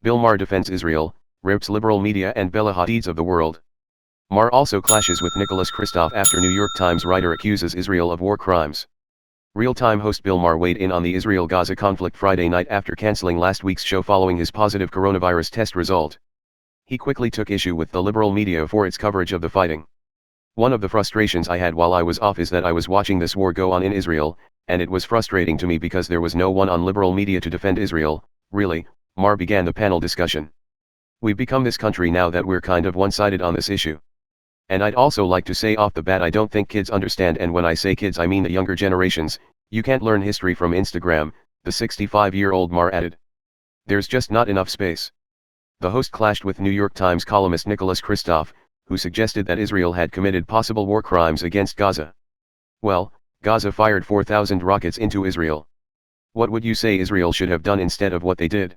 Bill Maher defends Israel, rips liberal media and Bella Hadids of the world. Maher also clashes with Nicholas Kristof after New York Times writer accuses Israel of war crimes. Real-time host Bill Maher weighed in on the Israel-Gaza conflict Friday night after canceling last week's show following his positive coronavirus test result. He quickly took issue with the liberal media for its coverage of the fighting. "One of the frustrations I had while I was off is that I was watching this war go on in Israel, and it was frustrating to me because there was no one on liberal media to defend Israel, really," Maher began the panel discussion. "We've become this country now that we're kind of one-sided on this issue. And I'd also like to say off the bat I don't think kids understand, and when I say kids I mean the younger generations. You can't learn history from Instagram," the 65-year-old Maher added. "There's just not enough space." The host clashed with New York Times columnist Nicholas Kristof, who suggested that Israel had committed possible war crimes against Gaza. "Well, Gaza fired 4,000 rockets into Israel. What would you say Israel should have done instead of what they did?"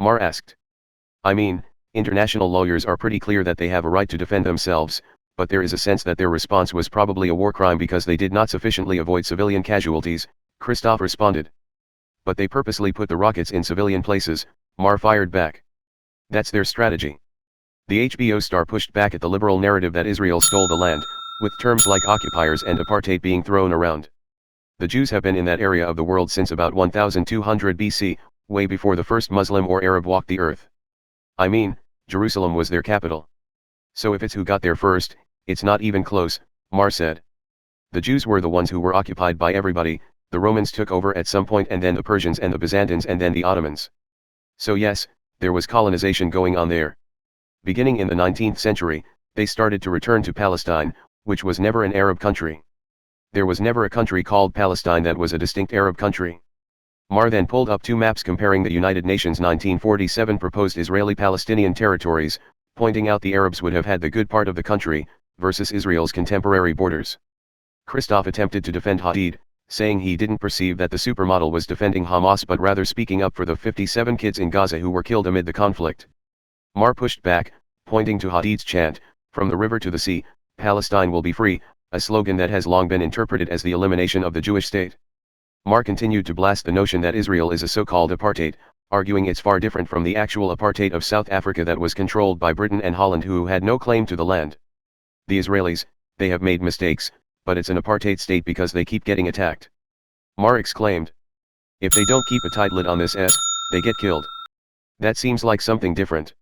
Maher asked. "I mean, international lawyers are pretty clear that they have a right to defend themselves, but there is a sense that their response was probably a war crime because they did not sufficiently avoid civilian casualties," Kristof responded. "But they purposely put the rockets in civilian places," Maher fired back. "That's their strategy." The HBO star pushed back at the liberal narrative that Israel stole the land, with terms like occupiers and apartheid being thrown around. "The Jews have been in that area of the world since about 1200 BC, way before the first Muslim or Arab walked the earth. I mean, Jerusalem was their capital. So if it's who got there first, it's not even close," Maher said. "The Jews were the ones who were occupied by everybody. The Romans took over at some point, and then the Persians and the Byzantines and then the Ottomans. So yes, there was colonization going on there. Beginning in the 19th century, they started to return to Palestine, which was never an Arab country. There was never a country called Palestine that was a distinct Arab country." Maher then pulled up two maps comparing the United Nations 1947 proposed Israeli-Palestinian territories, pointing out the Arabs would have had the good part of the country, versus Israel's contemporary borders. Kristof attempted to defend Hadid, saying he didn't perceive that the supermodel was defending Hamas but rather speaking up for the 57 kids in Gaza who were killed amid the conflict. Maher pushed back, pointing to Hadid's chant, "From the river to the sea, Palestine will be free," a slogan that has long been interpreted as the elimination of the Jewish state. Maher continued to blast the notion that Israel is a so-called apartheid, arguing it's far different from the actual apartheid of South Africa that was controlled by Britain and Holland, who had no claim to the land. "The Israelis, they have made mistakes, but it's an apartheid state because they keep getting attacked," Maher exclaimed. "If they don't keep a tight lid on this they get killed. That seems like something different."